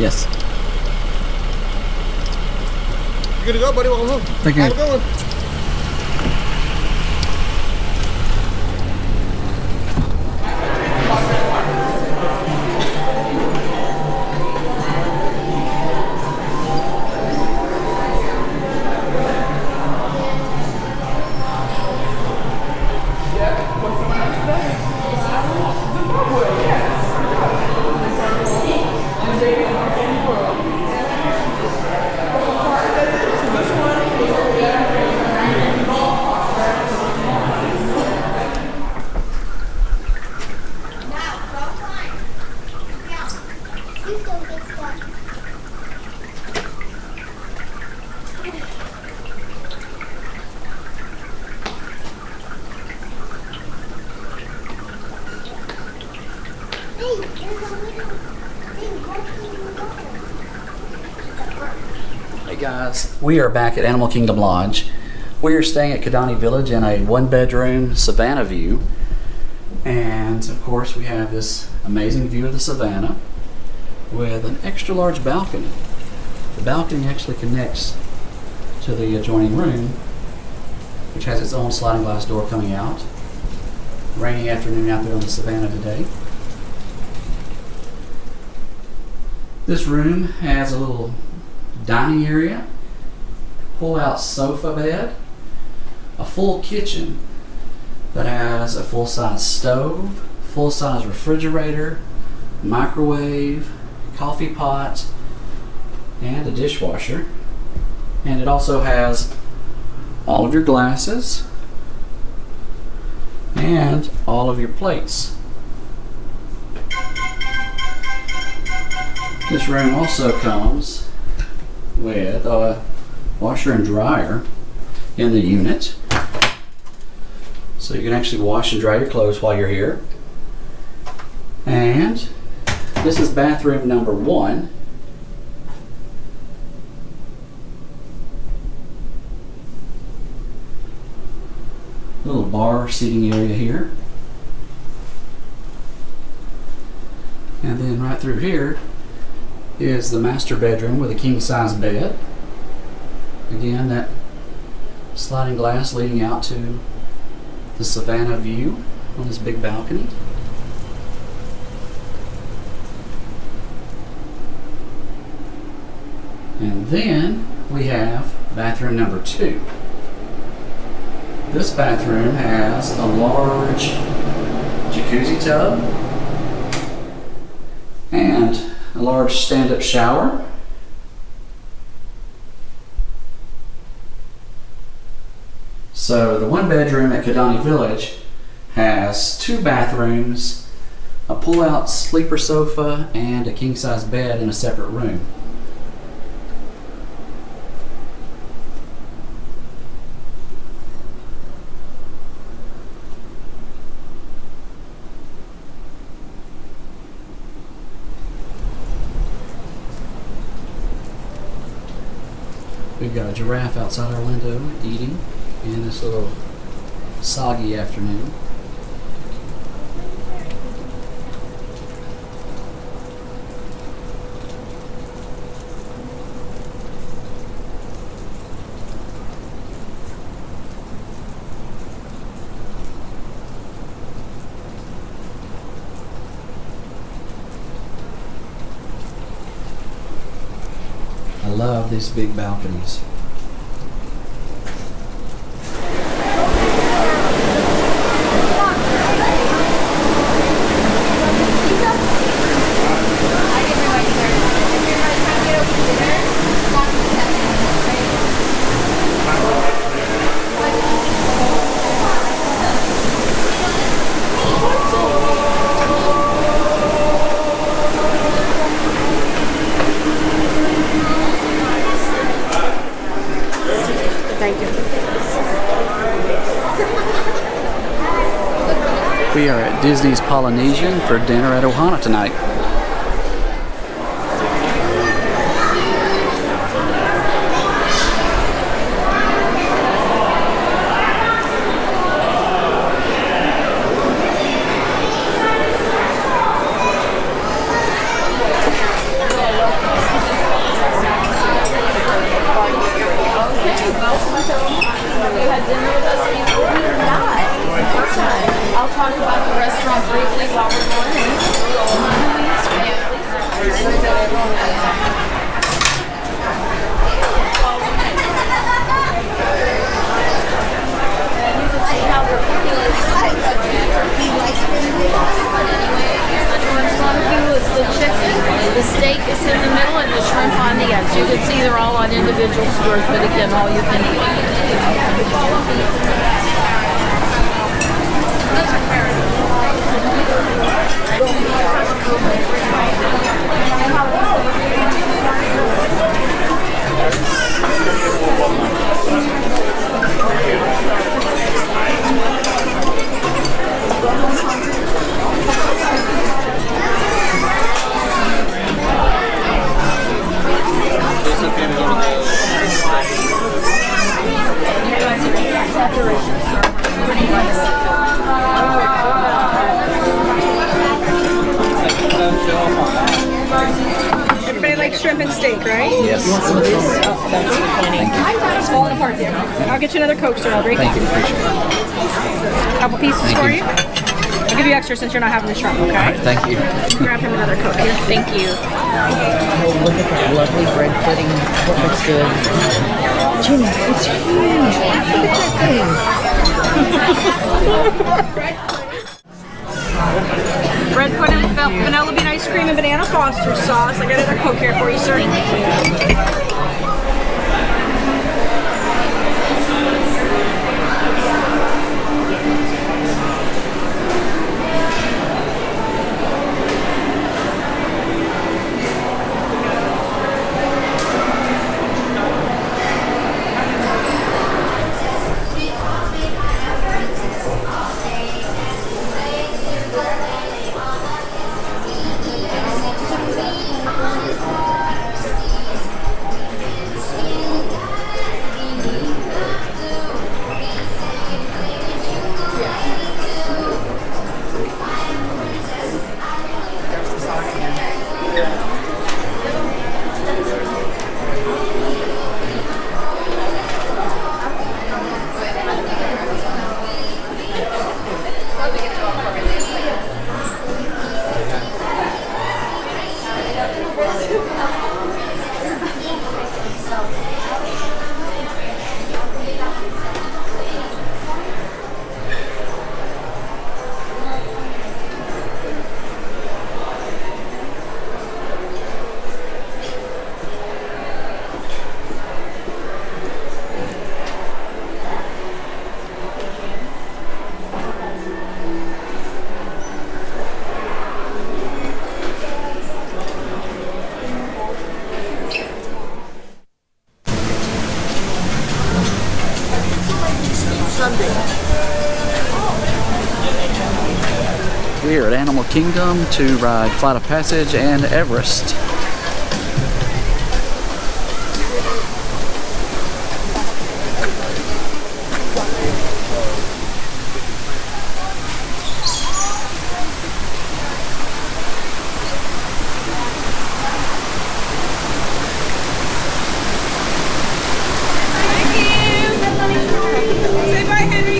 Yes. You good to go, buddy? Welcome home. Thank you. Have a good one. Hey guys, we are back at Animal Kingdom Lodge. We are staying at Kidani Village in a one-bedroom savanna view. And of course we have this amazing view of the savanna with an extra large balcony. The balcony actually connects to the adjoining room, which has its own sliding glass door coming out. Rainy afternoon out there on the savanna today. This room has a little dining area, pull-out sofa bed, a full kitchen that has a full-size stove, full-size refrigerator, microwave, coffee pot, and a dishwasher. And it also has all of your glasses and all of your plates. This room also comes with a washer and dryer in the unit. So you can actually wash and dry your clothes while you're here. And this is bathroom number 1. Little bar seating area here. And then right through here is the master bedroom with a king-size bed. Again, that sliding glass leading out to the savanna view on this big balcony. And then we have bathroom number 2. This bathroom has a large jacuzzi tub and a large stand-up shower. So the one bedroom at Kidani Village has 2 bathrooms, a pull-out sleeper sofa, and a king-size bed in a separate room. We've got a giraffe outside our window eating in this little soggy afternoon. I love these big balconies. We are at Disney's Polynesian for dinner at Ohana tonight. outdoors, but again, all you can Everybody likes shrimp and steak, right? Yes. It's falling apart there. I'll get you another Coke, sir, Audrey. Thank you. Appreciate it. A couple pieces Thank for you. you. I'll give you extra since you're not having the shrimp, All okay? right. Thank you. Grab him another Coke here. Thank you. Oh, look at that lovely bread pudding. That looks good. Gina, it's huge. Look at that thing. Bread pudding with vanilla bean ice cream and banana foster sauce. I got another Coke here for you, sir. We are at Animal Kingdom to ride Flight of Passage and Everest. Say bye, Henry.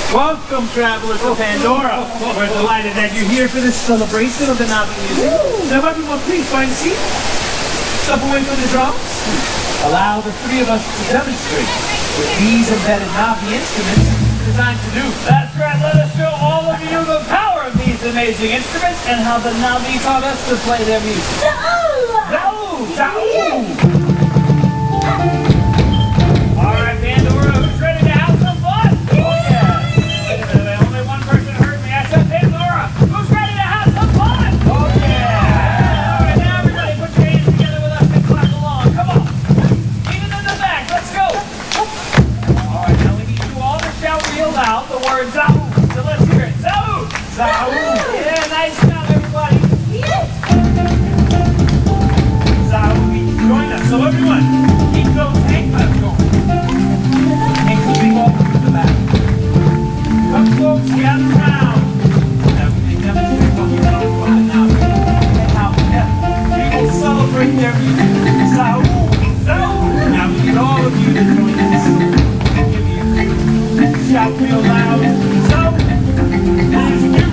Welcome, travelers to Pandora. We're delighted that you're here for this celebration of the Navi music. Now, everyone, please find a seat. Step away from the drums. Allow the three of us to demonstrate what these embedded Navi instruments are designed to do. That's right. Let us show all of you the power of these amazing instruments and how the Navi taught us to play their music. Zao! Zao! All right, Pandora, who's ready to have some fun? Oh, yeah. Wait a minute, only one person heard me. I said, Pandora, who's ready to have some fun? Oh, yeah. All right, now everybody put your hands together with us and clap along. Come on. Even in the back, let's go. All right, now we need you all to shout real loud the word Zao. So let's hear it. Zao! Zao! Yeah, nice job, everybody. Zao, join us. So everyone, keep going. there. So, now we need all of you to join us. Give you shout real loud. So, there's you.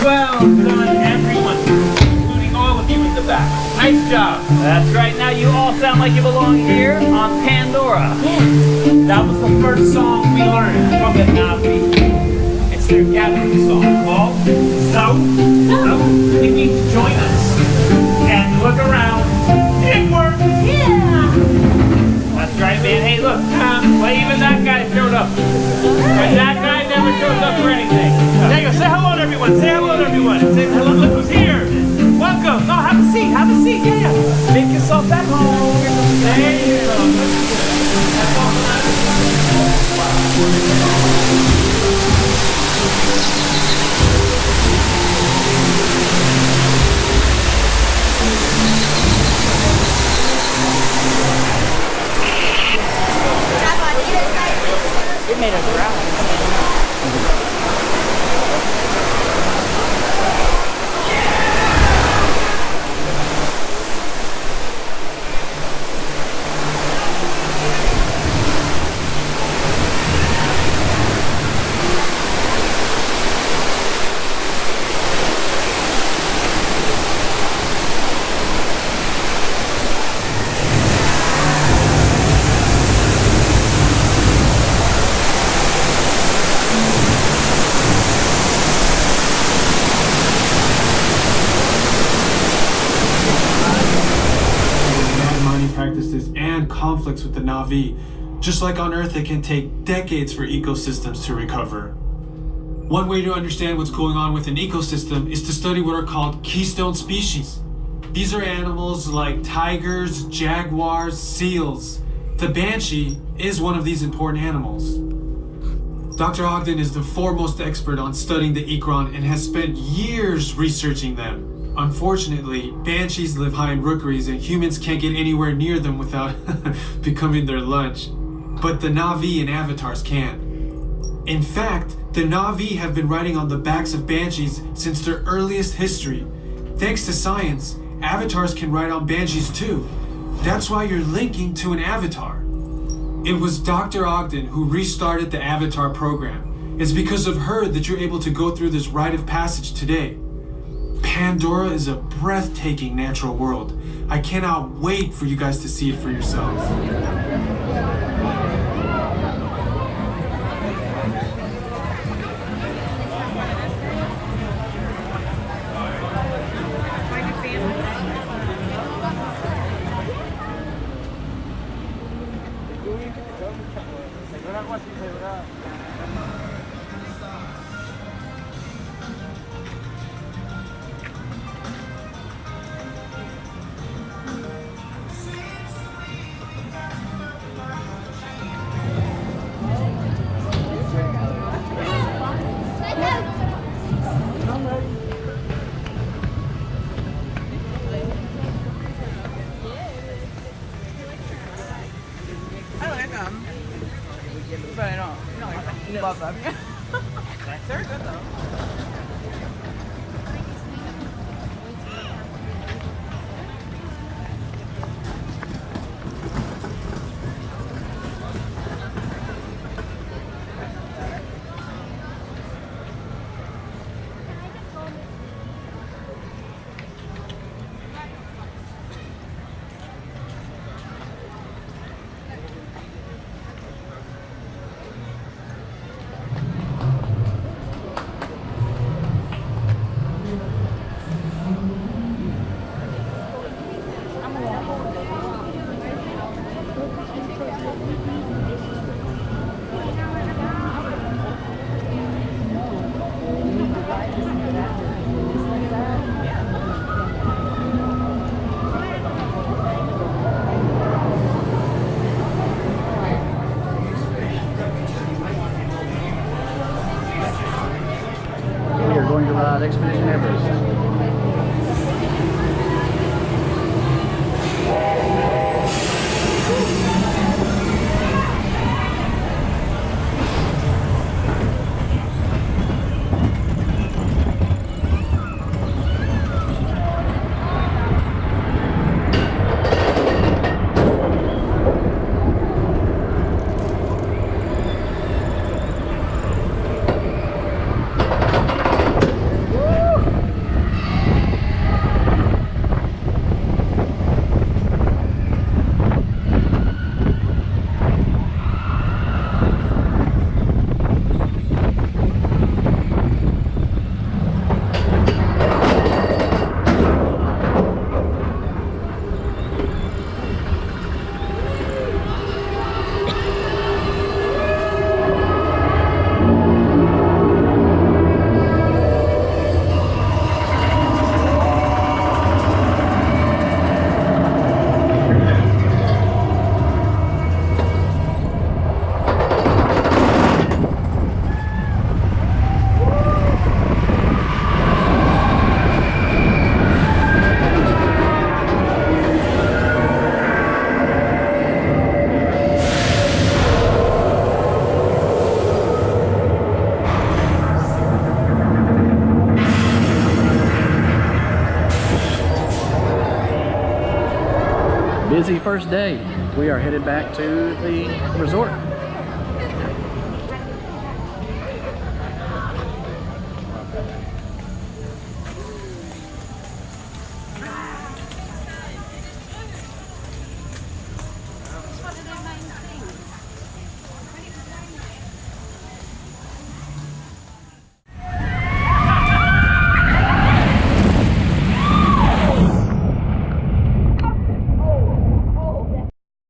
Well done, everyone, including all of you in the back. Nice job. That's right. Now you all sound like you belong here on Pandora. Yeah. That was the first song we learned from the Navi. It's their gathering song called So. You need to join us and look around. It worked. Yeah. That's right, man. Hey, look. Well, even that guy showed up. But that guy never shows up for anything. There you go. Say hello to everyone. Say hello to everyone. Say hello. Look who's here. Welcome. No, have a seat. Have a seat. Yeah. Make yourself at home. There you go. That's all. It made a growl. Practices and conflicts with the Na'vi. Just like on Earth, it can take decades for ecosystems to recover. One way to understand what's going on with an ecosystem is to study what are called keystone species. These are animals like tigers, jaguars, seals. The banshee is one of these important animals. Dr. Ogden is the foremost expert on studying the ikran and has spent years researching them. Unfortunately, banshees live high in rookeries and humans can't get anywhere near them without becoming their lunch. But the Na'vi and avatars can. In fact, the Na'vi have been riding on the backs of banshees since their earliest history. Thanks to science, avatars can ride on banshees too. That's why you're linking to an avatar. It was Dr. Ogden who restarted the Avatar program. It's because of her that you're able to go through this rite of passage today. Pandora is a breathtaking natural world. I cannot wait for you guys to see it for yourselves. But I don't love them. They're good though. Busy first day. We are headed back to the resort.